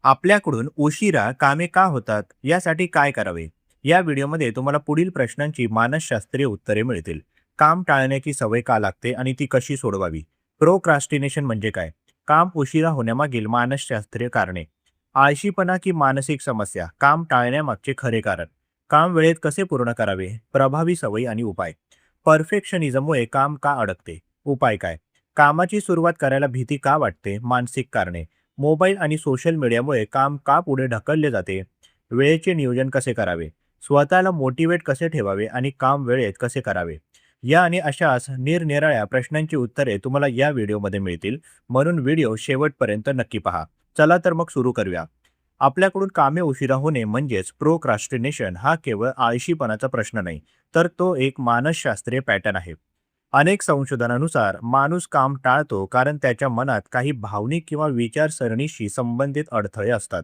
आपल्याकडून उशिरा कामे का होतात यासाठी काय करावे? या व्हिडिओमध्ये तुम्हाला पुढील प्रश्नांची मानसशास्त्रीय उत्तरे मिळतील. काम टाळण्याची सवय का लागते आणि ती कशी सोडवावी? प्रोक्रास्टिनेशन म्हणजे काय? काम उशिरा होण्यामागील मानसशास्त्रीय कारणे. आळशीपणा की मानसिक समस्या? काम टाळण्यामागचे खरे कारण. काम वेळेत कसे पूर्ण करावे? प्रभावी सवयी आणि उपाय. परफेक्शनिझममुळे काम का अडकते? उपाय काय? कामाची सुरुवात करायला भीती का वाटते? मानसिक कारणे. मोबाईल आणि सोशल मीडियामुळे काम का पुढे ढकलले जाते? वेळेचे नियोजन कसे करावे? स्वतःला मोटिवेट कसे ठेवावे आणि काम वेळेत कसे करावे? या आणि अशाच निरनिराळ्या प्रश्नांची उत्तरे तुम्हाला या व्हिडिओमध्ये मिळतील, म्हणून व्हिडिओ शेवटपर्यंत नक्की पहा. चला तर मग सुरू करूया. आपल्याकडून कामे उशिरा होणे म्हणजेच प्रोक्रास्टिनेशन हा केवळ आळशीपणाचा प्रश्न नाही, तर तो एक मानसशास्त्रीय पॅटर्न आहे. अनेक संशोधनानुसार माणूस काम टाळतो कारण त्याच्या मनात काही भावनिक किंवा विचारसरणीशी संबंधित अडथळे असतात.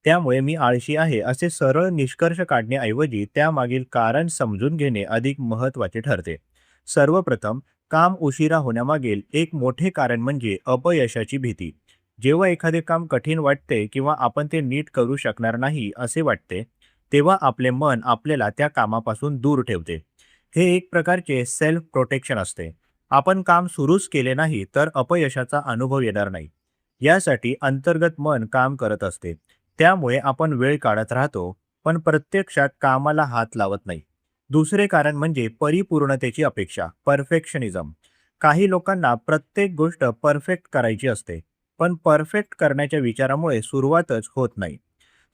त्यामुळे मी आळशी आहे असे सरळ निष्कर्ष काढण्याऐवजी त्यामागील कारण समजून घेणे अधिक महत्त्वाचे ठरते. सर्वप्रथम, काम उशिरा होण्यामागील एक मोठे कारण म्हणजे अपयशाची भीती. जेव्हा एखादे काम कठीण वाटते किंवा आपण ते नीट करू शकणार नाही असे वाटते, तेव्हा आपले मन आपल्याला त्या कामापासून दूर ठेवते. हे एक प्रकारचे सेल्फ प्रोटेक्शन असते. आपण काम सुरूच केले नाही तर अपयशाचा अनुभव येणार नाही, यासाठी अंतर्गत मन काम करत असते. त्यामुळे आपण वेळ काढत राहतो, पण प्रत्यक्षात कामाला हात लावत नाही. दुसरे कारण म्हणजे परिपूर्णतेची अपेक्षा, परफेक्शनिझम. काही लोकांना प्रत्येक गोष्ट परफेक्ट करायची असते, पण परफेक्ट करण्याच्या विचारामुळे सुरुवातच होत नाही.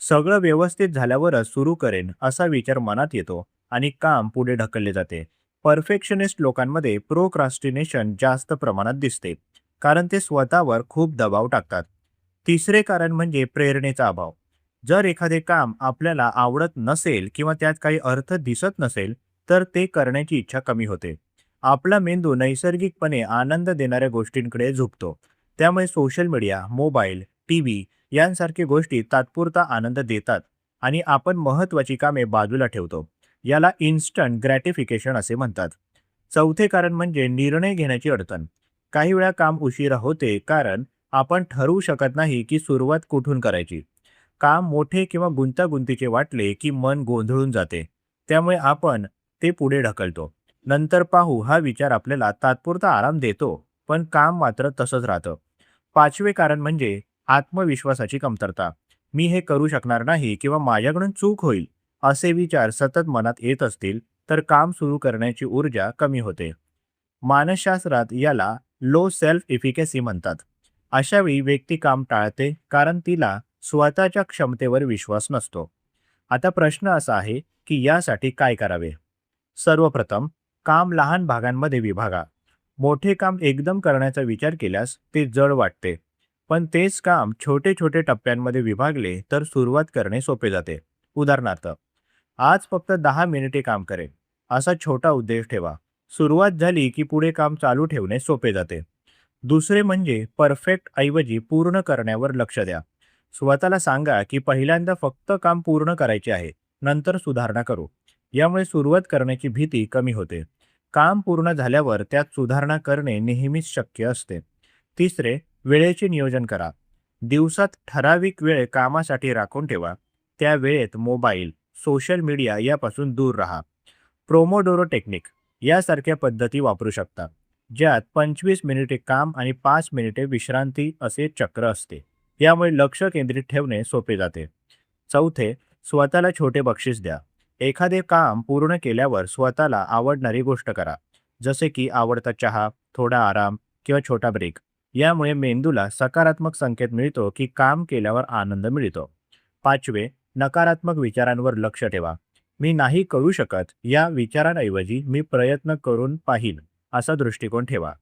सगळं व्यवस्थित झाल्यावरच सुरू करेन असा विचार मनात येतो आणि काम पुढे ढकलले जाते. परफेक्शनिस्ट लोकांमध्ये प्रोक्रास्टिनेशन जास्त प्रमाणात दिसते, कारण ते स्वतःवर खूप दबाव टाकतात. तिसरे कारण म्हणजे प्रेरणेचा अभाव. जर एखादे काम आपल्याला आवडत नसेल किंवा त्यात काही अर्थ दिसत नसेल, तर ते करण्याची इच्छा कमी होते. आपला मेंदू नैसर्गिकपणे आनंद देणाऱ्या गोष्टींकडे झुकतो. त्यामुळे सोशल मीडिया, मोबाईल, टीव्ही यांसारख्या गोष्टी तात्पुरता आनंद देतात आणि आपण महत्त्वाची कामे बाजूला ठेवतो. याला इन्स्टंट ग्रॅटिफिकेशन असे म्हणतात. चौथे कारण म्हणजे निर्णय घेण्याची अडचण. काही वेळा काम उशिरा होते कारण आपण ठरवू शकत नाही की सुरुवात कुठून करायची. काम मोठे किंवा गुंतागुंतीचे वाटले की मन गोंधळून जाते. त्यामुळे आपण ते पुढे ढकलतो. नंतर पाहू हा विचार आपल्याला तात्पुरता आराम देतो, पण काम मात्र तसंच राहतं. पाचवे कारण म्हणजे आत्मविश्वासाची कमतरता. मी हे करू शकणार नाही किंवा माझ्याकडून चूक होईल असे विचार सतत मनात येत असतील, तर काम सुरू करण्याची ऊर्जा कमी होते. मानसशास्त्रात याला लो सेल्फ इफिकेसी म्हणतात. अशावेळी व्यक्ती काम टाळते कारण तिला स्वतःच्या क्षमतेवर विश्वास नसतो. आता प्रश्न असा आहे की यासाठी काय करावे? सर्वप्रथम, काम लहान भागांमध्ये विभागा. मोठे काम एकदम करण्याचा विचार केल्यास ते जड वाटते. पण तेच काम छोटे छोटे टप्प्यांमध्ये विभागले तर सुरुवात करणे सोपे जाते. उदाहरणार्थ, आज फक्त 10 मिनिटे काम करेन असा छोटा उद्देश ठेवा. सुरुवात झाली की पुढे काम चालू ठेवणे सोपे जाते. दुसरे म्हणजे परफेक्ट ऐवजी पूर्ण करण्यावर लक्ष द्या. स्वतःला सांगा की पहिल्यांदा फक्त काम पूर्ण करायचे आहे, नंतर सुधारणा करू. यामुळे सुरुवात करण्याची भीती कमी होते. काम पूर्ण झाल्यावर त्यात सुधारणा करणे नेहमीच शक्य असते. तिसरे, वेळेचे नियोजन करा. दिवसात ठराविक वेळ कामासाठी राखून ठेवा. त्या वेळेत मोबाईल, सोशल मीडिया यापासून दूर राहा. प्रोमोडोरो टेक्निक यासारख्या पद्धती वापरू शकता, ज्यात 25 मिनिटे काम आणि 5 मिनिटे विश्रांती असे चक्र असते. यामुळे लक्ष केंद्रित ठेवणे सोपे जाते. चौथे, स्वतःला छोटे बक्षीस द्या. एखादे काम पूर्ण केल्यावर स्वतःला आवडणारी गोष्ट करा, जसे की आवडता चहा, थोडा आराम किंवा छोटा ब्रेक. यामुळे मेंदूला सकारात्मक संकेत मिळतो की काम केल्यावर आनंद मिळतो. पाचवे, नकारात्मक विचारांवर लक्ष ठेवा. मी नाही करू शकत या विचारांऐवजी मी प्रयत्न करून पाहीन असा दृष्टिकोन ठेवा.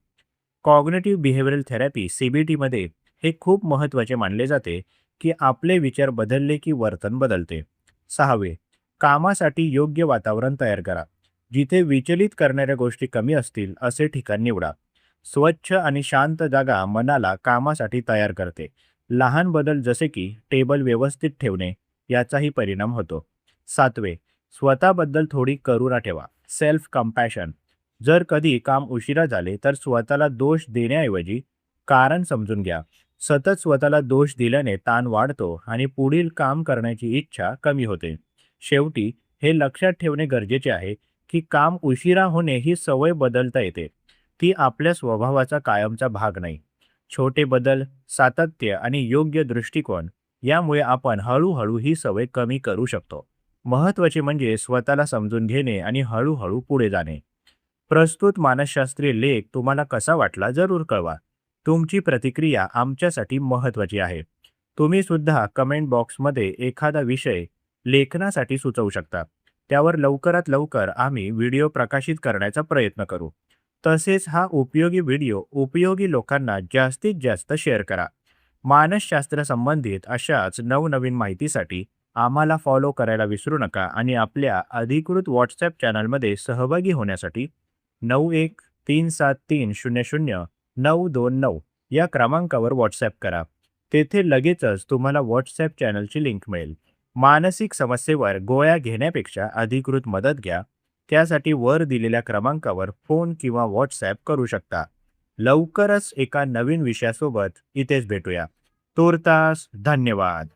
कॉग्निटिव्ह बिहेवियरल थेरपी सीबीटीमध्ये हे खूप महत्त्वाचे मानले जाते की आपले विचार बदलले की वर्तन बदलते. सहावे, कामासाठी योग्य वातावरण तयार करा. जिथे विचलित करणाऱ्या गोष्टी कमी असतील असे ठिकाण निवडा. स्वच्छ आणि शांत जागा मनाला कामासाठी तयार करते. लहान बदल जसे की टेबल व्यवस्थित ठेवणे याचाही परिणाम होतो. सातवे, स्वतःबद्दल थोडी करुणा ठेवा. Self compassion. जर कधी काम उशिरा झाले तर स्वतःला दोष देण्याऐवजी कारण समजून घ्या. सतत स्वतःला दोष दिल्याने ताण वाढतो आणि पुढील काम करण्याची इच्छा कमी होते. शेवटी हे लक्षात ठेवणे गरजेचे आहे की काम उशिरा होणे ही सवय बदलता येते. ती आपल्या स्वभावाचा कायमचा भाग नाही. छोटे बदल, सातत्य आणि योग्य दृष्टिकोन यामुळे आपण हळूहळू ही सवय कमी करू शकतो. महत्त्वाचे म्हणजे स्वतःला समजून घेणे आणि हळूहळू पुढे जाणे. प्रस्तुत मानसशास्त्रीय लेख तुम्हाला कसा वाटला जरूर कळवा. तुमची प्रतिक्रिया आमच्यासाठी महत्त्वाची आहे. तुम्ही सुद्धा कमेंट बॉक्समध्ये एखादा विषय लेखनासाठी सुचवू शकता. त्यावर लवकरात लवकर आम्ही व्हिडिओ प्रकाशित करण्याचा प्रयत्न करू. तसेच हा उपयोगी व्हिडिओ उपयोगी लोकांना जास्तीत जास्त शेअर करा. मानसशास्त्र संबंधित अशाच नवनवीन माहितीसाठी आम्हाला फॉलो करायला विसरू नका आणि आपल्या अधिकृत व्हॉट्सॲप चॅनलमध्ये सहभागी होण्यासाठी 9137300929 या क्रमांकावर व्हॉट्सॲप करा. तेथे लगेचच तुम्हाला व्हॉट्सॲप चॅनलची लिंक मिळेल. मानसिक समस्येवर गोळ्या घेण्यापेक्षा अधिकृत मदत घ्या. त्यासाठी वर दिलेल्या क्रमांकावर फोन किंवा व्हॉट्सॲप करू शकता. लवकरच एका नवीन विषयासोबत इथेच भेटूया. तूर्तास धन्यवाद.